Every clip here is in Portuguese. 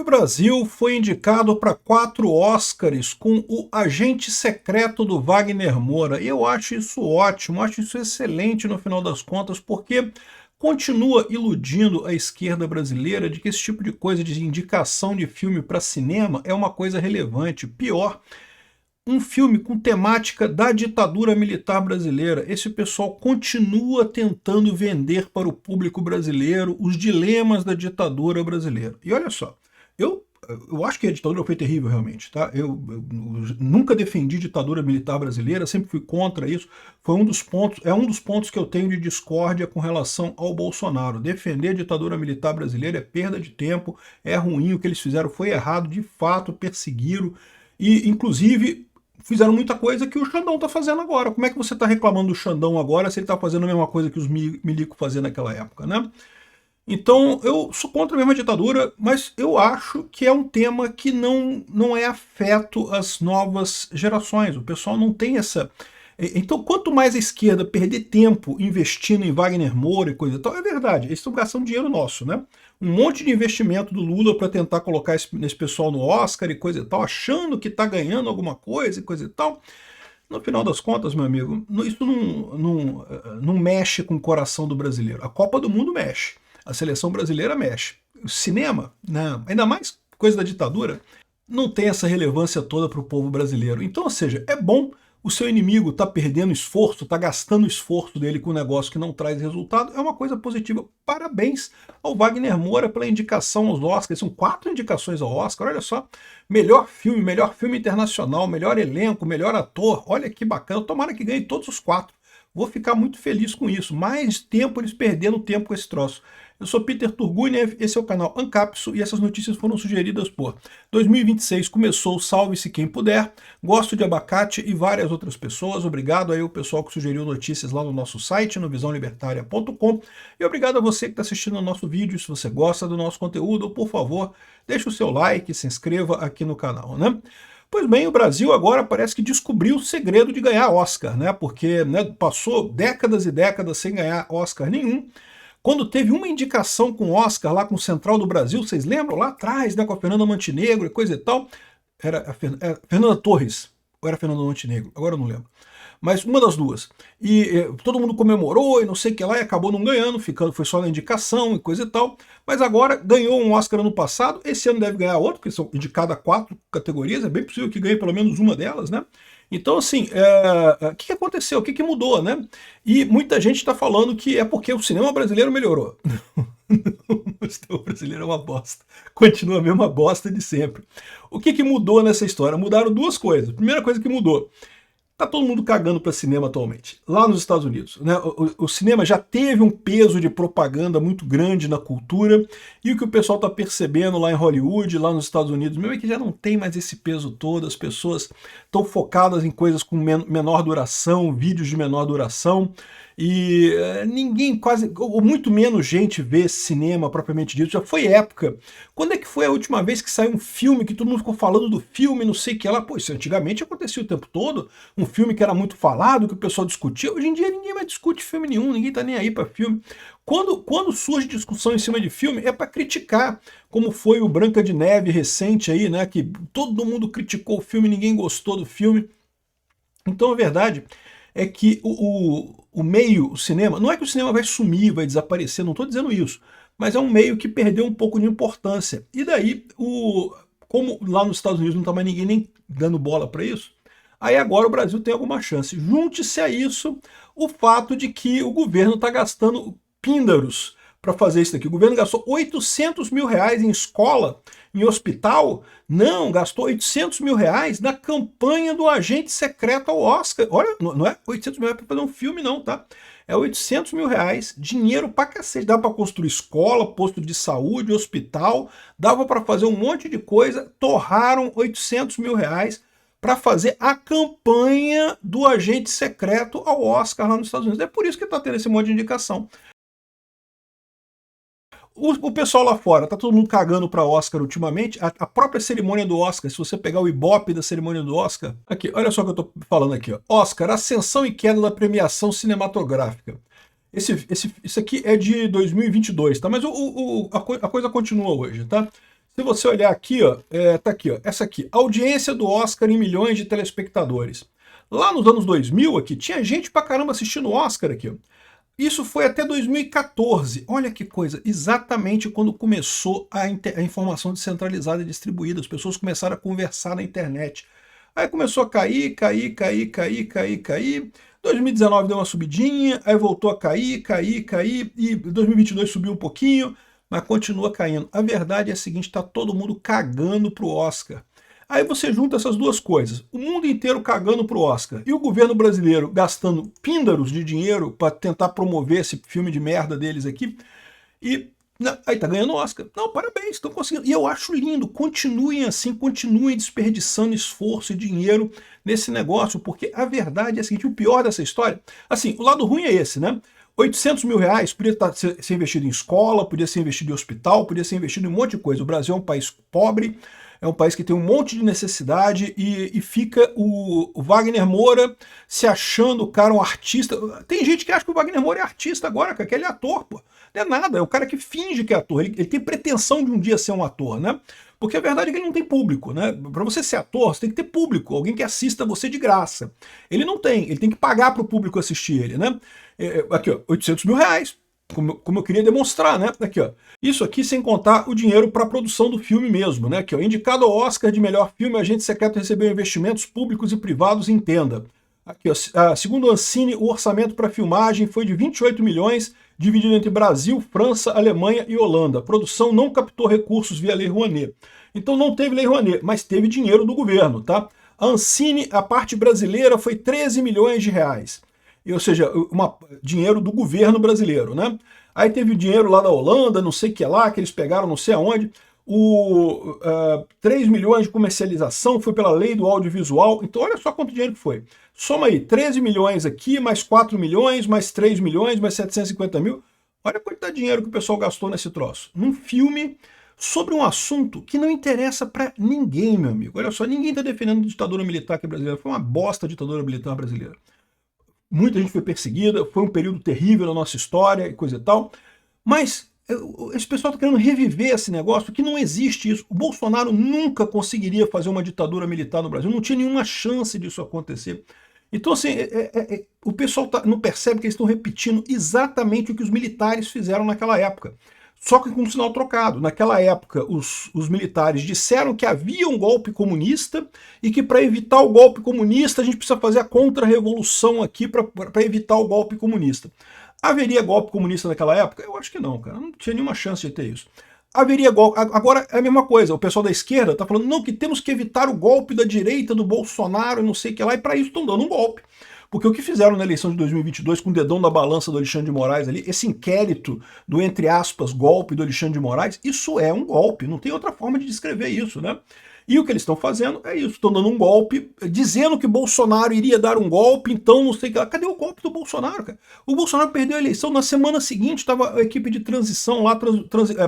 o Brasil foi indicado para 4 Oscars com O Agente Secreto do Wagner Moura. E eu acho isso ótimo, acho isso excelente no final das contas, porque continua iludindo a esquerda brasileira de que esse tipo de coisa de indicação de filme para cinema é uma coisa relevante. Pior, um filme com temática da ditadura militar brasileira. Esse pessoal continua tentando vender para o público brasileiro os dilemas da ditadura brasileira. E olha só, eu acho que a ditadura foi terrível realmente, tá? Eu nunca defendi ditadura militar brasileira, sempre fui contra isso. Foi um dos pontos, é um dos pontos que eu tenho de discórdia com relação ao Bolsonaro. Defender a ditadura militar brasileira é perda de tempo, é ruim, o que eles fizeram foi errado, de fato, perseguiram e, inclusive, fizeram muita coisa que o Xandão está fazendo agora. Como é que você está reclamando do Xandão agora se ele está fazendo a mesma coisa que os milico faziam naquela época, né? Então, eu sou contra a mesma ditadura, mas eu acho que é um tema que não é afeto às novas gerações. O pessoal não tem essa... Então, quanto mais a esquerda perder tempo investindo em Wagner Moura e coisa e tal, é verdade, eles estão gastando dinheiro nosso, né? Um monte de investimento do Lula para tentar colocar esse pessoal no Oscar e coisa e tal, achando que está ganhando alguma coisa e coisa e tal. No final das contas, meu amigo, isso não mexe com o coração do brasileiro. A Copa do Mundo mexe, a seleção brasileira mexe. O cinema, não, ainda mais coisa da ditadura, não tem essa relevância toda para o povo brasileiro. Então, ou seja, é bom o seu inimigo está perdendo esforço, está gastando o esforço dele com um negócio que não traz resultado, é uma coisa positiva. Parabéns ao Wagner Moura pela indicação aos Oscars, são 4 indicações ao Oscar, olha só, melhor filme internacional, melhor elenco, melhor ator, olha que bacana, tomara que ganhe todos os 4. Vou ficar muito feliz com isso, mais tempo eles perdendo tempo com esse troço. Eu sou Peter Turguniev, esse é o canal Ancapso e essas notícias foram sugeridas por 2026 começou, salve-se quem puder, gosto de abacate e várias outras pessoas, obrigado aí o pessoal que sugeriu notícias lá no nosso site, no visãolibertaria.com, e obrigado a você que está assistindo ao nosso vídeo, se você gosta do nosso conteúdo, por favor, deixe o seu like, se inscreva aqui no canal, né? Pois bem, o Brasil agora parece que descobriu o segredo de ganhar Oscar, né? Porque passou décadas e décadas sem ganhar Oscar nenhum. Quando teve uma indicação com Oscar lá com o Central do Brasil, vocês lembram? Lá atrás, né, com a Fernanda Montenegro e coisa e tal. Era a Fernanda Torres, ou era a Fernanda Montenegro? Agora eu não lembro. Mas uma das duas. E todo mundo comemorou e não sei o que lá, e acabou não ganhando, foi só na indicação e coisa e tal. Mas agora ganhou um Oscar ano passado, esse ano deve ganhar outro, porque são indicadas 4 categorias, é bem possível que ganhe pelo menos uma delas, né? Então, assim, o que aconteceu? O que mudou, né? E muita gente está falando que é porque o cinema brasileiro melhorou. O cinema brasileiro é uma bosta. Continua a mesma bosta de sempre. O que mudou nessa história? Mudaram 2 coisas. A primeira coisa que mudou, tá todo mundo cagando para cinema atualmente, lá nos Estados Unidos, né? O cinema já teve um peso de propaganda muito grande na cultura, e o que o pessoal está percebendo lá em Hollywood, lá nos Estados Unidos, mesmo é que já não tem mais esse peso todo, as pessoas estão focadas em coisas com menor duração, vídeos de menor duração, e ninguém quase, ou muito menos gente vê cinema propriamente dito. Já foi época. Quando é que foi a última vez que saiu um filme que todo mundo ficou falando do filme, não sei o que lá? Pô, isso antigamente acontecia o tempo todo, um filme que era muito falado, que o pessoal discutia. Hoje em dia ninguém mais discute filme nenhum, ninguém tá nem aí para filme. Quando surge discussão em cima de filme, é para criticar, como foi o Branca de Neve recente aí, né, que todo mundo criticou o filme, ninguém gostou do filme. Então a verdade é que o meio, o cinema, não é que o cinema vai sumir, vai desaparecer, não estou dizendo isso, mas é um meio que perdeu um pouco de importância. E daí, como lá nos Estados Unidos não está mais ninguém nem dando bola para isso, aí agora o Brasil tem alguma chance. Junte-se a isso o fato de que o governo está gastando píndaros para fazer isso daqui. O governo gastou 800 mil reais em escola, em hospital. Não, gastou 800 mil reais na campanha do Agente Secreto ao Oscar. Olha, não é 800 mil reais para fazer um filme não, tá? É 800 mil reais, dinheiro pra cacete. Dava para construir escola, posto de saúde, hospital, dava para fazer um monte de coisa. Torraram 800 mil reais para fazer a campanha do Agente Secreto ao Oscar lá nos Estados Unidos. É por isso que está tendo esse monte de indicação. O pessoal lá fora, tá todo mundo cagando para Oscar ultimamente. A própria cerimônia do Oscar, se você pegar o Ibope da cerimônia do Oscar, aqui, olha só o que eu tô falando aqui, ó. Oscar, ascensão e queda da premiação cinematográfica. Isso aqui é de 2022, tá? Mas a coisa continua hoje, tá? Se você olhar aqui, ó, tá aqui, ó, essa aqui, audiência do Oscar em milhões de telespectadores. Lá nos anos 2000, aqui, tinha gente pra caramba assistindo o Oscar aqui, ó. Isso foi até 2014. Olha que coisa, exatamente quando começou a informação descentralizada e distribuída. As pessoas começaram a conversar na internet. Aí começou a cair, cair, cair, cair, cair, cair. 2019 deu uma subidinha, aí voltou a cair, cair, cair, e 2022 subiu um pouquinho, mas continua caindo. A verdade é a seguinte, está todo mundo cagando pro Oscar. Aí você junta essas duas coisas, o mundo inteiro cagando pro Oscar e o governo brasileiro gastando píndaros de dinheiro para tentar promover esse filme de merda deles aqui, e aí tá ganhando Oscar. Não, parabéns, estão conseguindo. E eu acho lindo, continuem assim, continuem desperdiçando esforço e dinheiro nesse negócio, porque a verdade é a seguinte, o pior dessa história, assim, o lado ruim é esse, né? 800 mil reais podia ser investido em escola, podia ser investido em hospital, podia ser investido em um monte de coisa. O Brasil é um país pobre, é um país que tem um monte de necessidade e fica o Wagner Moura se achando o cara um artista. Tem gente que acha que o Wagner Moura é artista agora, que ele é ator, pô. Não é nada, é o cara que finge que é ator. Ele tem pretensão de um dia ser um ator, né? Porque a verdade é que ele não tem público, né? Para você ser ator, você tem que ter público, alguém que assista você de graça. Ele não tem, ele tem que pagar para o público assistir ele, né? Aqui, ó, 800 mil reais, como eu queria demonstrar, né? Aqui, ó. Isso aqui sem contar o dinheiro para a produção do filme mesmo, né? Aqui, ó. Indicado ao Oscar de melhor filme, Agente Secreto recebeu investimentos públicos e privados em tenda. Aqui, ó. Segundo o Ancine, o orçamento para filmagem foi de 28 milhões, dividido entre Brasil, França, Alemanha e Holanda. A produção não captou recursos via Lei Rouanet. Então não teve Lei Rouanet, mas teve dinheiro do governo, tá? A Ancine, a parte brasileira, foi 13 milhões de reais. Ou seja, dinheiro do governo brasileiro, né? Aí teve o dinheiro lá da Holanda, não sei o que lá, que eles pegaram não sei aonde. 3 milhões de comercialização foi pela lei do audiovisual. Então olha só quanto dinheiro que foi. Soma aí, 13 milhões aqui, mais 4 milhões, mais 3 milhões, mais 750 mil. Olha quanto dinheiro que o pessoal gastou nesse troço. Num filme sobre um assunto que não interessa pra ninguém, meu amigo. Olha só, ninguém tá defendendo a ditadura militar que é brasileira. Foi uma bosta a ditadura militar brasileira. Muita gente foi perseguida, foi um período terrível na nossa história e coisa e tal, mas esse pessoal está querendo reviver esse negócio, porque não existe isso. O Bolsonaro nunca conseguiria fazer uma ditadura militar no Brasil, não tinha nenhuma chance disso acontecer. Então, assim, o pessoal não percebe que eles estão repetindo exatamente o que os militares fizeram naquela época. Só que com um sinal trocado. Naquela época, os militares disseram que havia um golpe comunista e que para evitar o golpe comunista a gente precisa fazer a contra-revolução aqui para evitar o golpe comunista. Haveria golpe comunista naquela época? Eu acho que não, cara. Não tinha nenhuma chance de ter isso. Haveria golpe. Agora é a mesma coisa. O pessoal da esquerda está falando, não, que temos que evitar o golpe da direita, do Bolsonaro e não sei o que lá, e para isso estão dando um golpe. Porque o que fizeram na eleição de 2022 com o dedão na balança do Alexandre de Moraes ali, esse inquérito do, entre aspas, golpe do Alexandre de Moraes, isso é um golpe, não tem outra forma de descrever isso, né? E o que eles estão fazendo é isso, estão dando um golpe, dizendo que Bolsonaro iria dar um golpe, então não sei o que lá. Cadê o golpe do Bolsonaro, cara? O Bolsonaro perdeu a eleição, na semana seguinte estava a equipe de transição lá,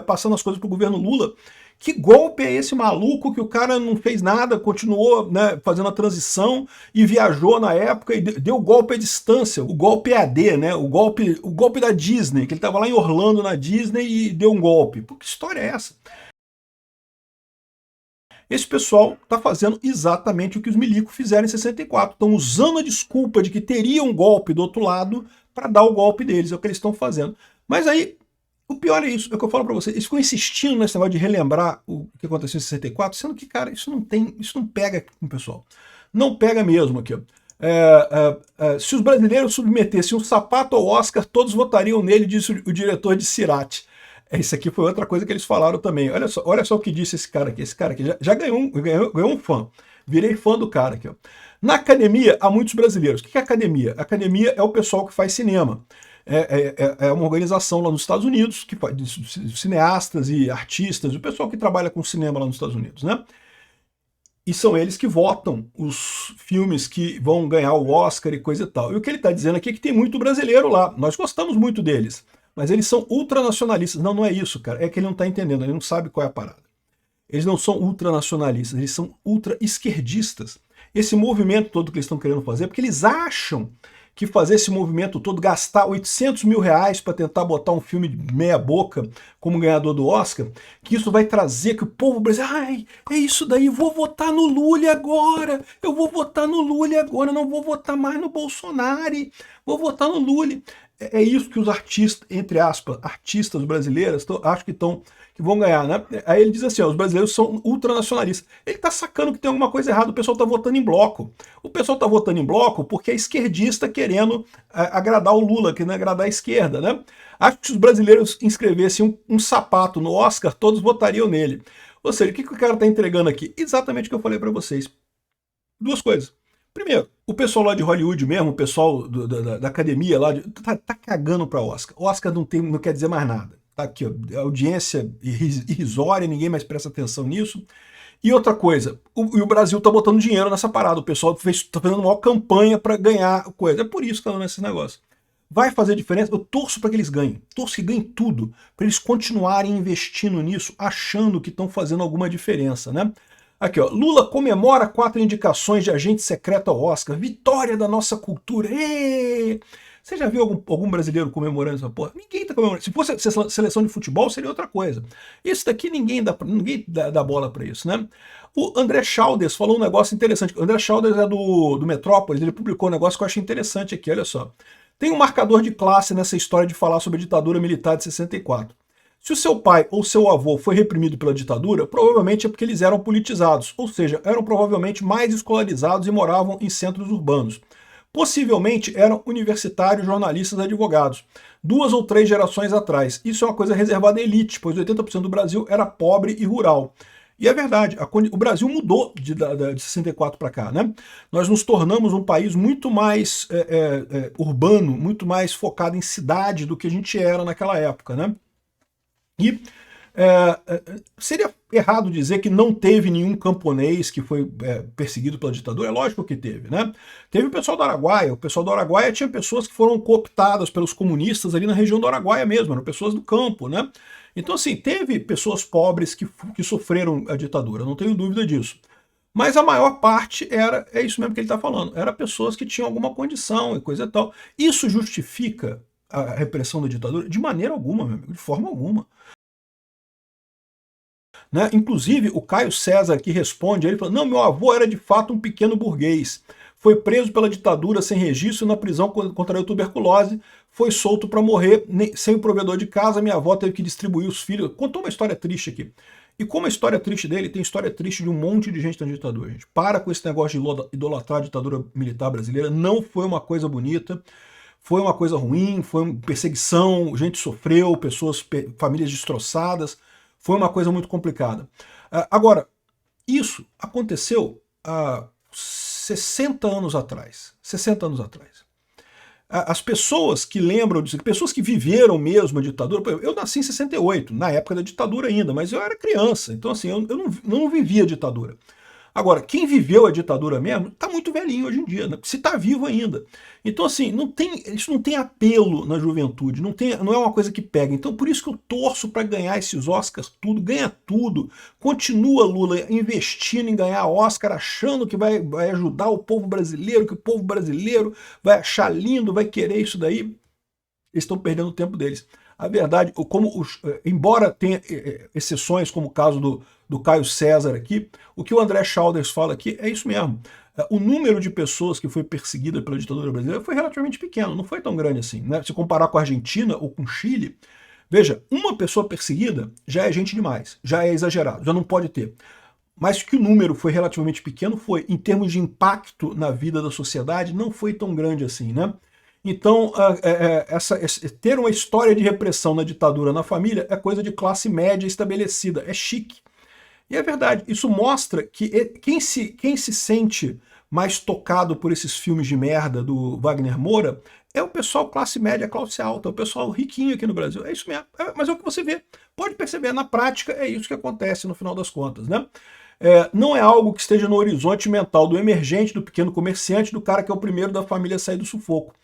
passando as coisas para o governo Lula. Que golpe é esse maluco que o cara não fez nada, continuou, né, fazendo a transição e viajou na época e deu golpe à distância, o golpe EAD, né, o golpe da Disney, que ele estava lá em Orlando na Disney e deu um golpe. Pô, que história é essa? Esse pessoal está fazendo exatamente o que os milicos fizeram em 64. Estão usando a desculpa de que teria um golpe do outro lado para dar o golpe deles. É o que eles estão fazendo. Mas aí, o pior é isso, é o que eu falo para vocês. Eles ficam insistindo nesse negócio de relembrar o que aconteceu em 64, sendo que, cara, isso não pega com o pessoal. Não pega mesmo aqui. Se os brasileiros submetessem um sapato ao Oscar, todos votariam nele, disse o diretor de Cirate. Isso aqui foi outra coisa que eles falaram também. Olha só o que disse esse cara aqui. Esse cara aqui já ganhou um fã. Virei fã do cara aqui. Ó. Na academia, há muitos brasileiros. O que é academia? Academia é o pessoal que faz cinema. É uma organização lá nos Estados Unidos, que faz cineastas e artistas, o pessoal que trabalha com cinema lá nos Estados Unidos, né? E são eles que votam os filmes que vão ganhar o Oscar e coisa e tal. E o que ele está dizendo aqui é que tem muito brasileiro lá. Nós gostamos muito deles. Mas eles são ultranacionalistas. Não, não é isso, cara. É que ele não está entendendo, ele não sabe qual é a parada. Eles não são ultranacionalistas, eles são ultra-esquerdistas. Esse movimento todo que eles estão querendo fazer, porque eles acham que fazer esse movimento todo, gastar 800 mil reais para tentar botar um filme de meia boca como ganhador do Oscar, que isso vai trazer que o povo brasileiro, ai, é isso daí, vou votar no Lula agora, eu vou votar no Lula agora, não vou votar mais no Bolsonaro, vou votar no Lula. É isso que os artistas, entre aspas, artistas brasileiros, acho que vão ganhar, né? Aí ele diz assim, ó, os brasileiros são ultranacionalistas. Ele tá sacando que tem alguma coisa errada, o pessoal tá votando em bloco. O pessoal tá votando em bloco porque é esquerdista querendo agradar o Lula, querendo agradar a esquerda, né? Acho que se os brasileiros inscrevessem um sapato no Oscar, todos votariam nele. Ou seja, o que o cara tá entregando aqui? Exatamente o que eu falei para vocês. Duas coisas. Primeiro, o pessoal lá de Hollywood mesmo, o pessoal da academia lá, tá cagando pra Oscar. Oscar não quer dizer mais nada. Tá aqui, ó, audiência irrisória, ninguém mais presta atenção nisso. E outra coisa, o Brasil tá botando dinheiro nessa parada, o pessoal tá fazendo uma maior campanha para ganhar coisa. É por isso que tá dando esse negócio. Vai fazer diferença? Eu torço para que eles ganhem. Torço que ganhem tudo, para eles continuarem investindo nisso, achando que estão fazendo alguma diferença, né? Aqui, ó, Lula comemora 4 indicações de agente secreto ao Oscar. Vitória da nossa cultura. Êêê! Você já viu algum brasileiro comemorando essa porra? Ninguém tá comemorando. Se fosse seleção de futebol, seria outra coisa. Isso daqui ninguém dá bola para isso, né? O André Chaldes falou um negócio interessante. O André Chaldes é do Metrópolis, ele publicou um negócio que eu achei interessante aqui, olha só. Tem um marcador de classe nessa história de falar sobre a ditadura militar de 64. Se o seu pai ou seu avô foi reprimido pela ditadura, provavelmente é porque eles eram politizados, ou seja, eram provavelmente mais escolarizados e moravam em centros urbanos. Possivelmente eram universitários, jornalistas, advogados. 2 ou 3 gerações atrás. Isso é uma coisa reservada à elite, pois 80% do Brasil era pobre e rural. E é verdade, o Brasil mudou de 64 para cá, né? Nós nos tornamos um país muito mais urbano, muito mais focado em cidade do que a gente era naquela época, né? E seria errado dizer que não teve nenhum camponês que foi perseguido pela ditadura. É lógico que teve, né? Teve o pessoal do Araguaia. O pessoal do Araguaia tinha pessoas que foram cooptadas pelos comunistas ali na região do Araguaia mesmo, eram pessoas do campo, né? Então, assim, teve pessoas pobres que sofreram a ditadura, não tenho dúvida disso. Mas a maior parte é isso mesmo que ele está falando, era pessoas que tinham alguma condição e coisa e tal. Isso justifica a repressão da ditadura? De maneira alguma, meu amigo, de forma alguma. Né? Inclusive, o Caio César que responde, ele fala, não, meu avô era de fato um pequeno burguês, foi preso pela ditadura sem registro na prisão contra a tuberculose, foi solto para morrer sem o provedor de casa, minha avó teve que distribuir os filhos. Contou uma história triste aqui. E como a história triste dele, tem história triste de um monte de gente na ditadura, gente. Para com esse negócio de idolatrar a ditadura militar brasileira, não foi uma coisa bonita, foi uma coisa ruim, foi uma perseguição, gente sofreu, famílias destroçadas, foi uma coisa muito complicada. Agora, isso aconteceu há 60 anos atrás. 60 anos atrás. As pessoas que lembram disso, pessoas que viveram mesmo a ditadura, eu nasci em 68, na época da ditadura ainda, mas eu era criança, então assim, eu não vivia a ditadura. Agora, quem viveu a ditadura mesmo, está muito velhinho hoje em dia, né? Se está vivo ainda. Então, assim, isso não tem apelo na juventude, não é uma coisa que pega. Então, por isso que eu torço para ganhar esses Oscars tudo, ganha tudo. Continua Lula investindo em ganhar Oscar, achando que vai ajudar o povo brasileiro, que o povo brasileiro vai achar lindo, vai querer isso daí. Eles estão perdendo o tempo deles. A verdade, embora tenha exceções, como o caso do Caio César aqui, o que o André Chaldes fala aqui é isso mesmo. O número de pessoas que foi perseguida pela ditadura brasileira foi relativamente pequeno, não foi tão grande assim, né? Se comparar com a Argentina ou com o Chile, veja, uma pessoa perseguida já é gente demais, já é exagerado, já não pode ter. Mas que o número foi relativamente pequeno foi, em termos de impacto na vida da sociedade, não foi tão grande assim, né? Então, ter uma história de repressão na ditadura na família é coisa de classe média estabelecida, é chique. E é verdade, isso mostra que quem se sente mais tocado por esses filmes de merda do Wagner Moura é o pessoal classe média, classe alta, o pessoal riquinho aqui no Brasil. É isso mesmo, mas é o que você vê. Pode perceber, na prática é isso que acontece no final das contas, né? Não é algo que esteja no horizonte mental do emergente, do pequeno comerciante, do cara que é o primeiro da família a sair do sufoco.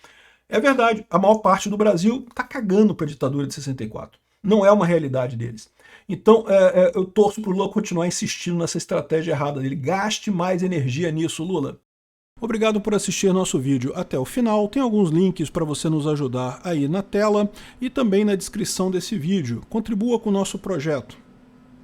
É verdade, a maior parte do Brasil está cagando para a ditadura de 64. Não é uma realidade deles. Então, eu torço para o Lula continuar insistindo nessa estratégia errada dele. Gaste mais energia nisso, Lula. Obrigado por assistir nosso vídeo até o final. Tem alguns links para você nos ajudar aí na tela e também na descrição desse vídeo. Contribua com o nosso projeto.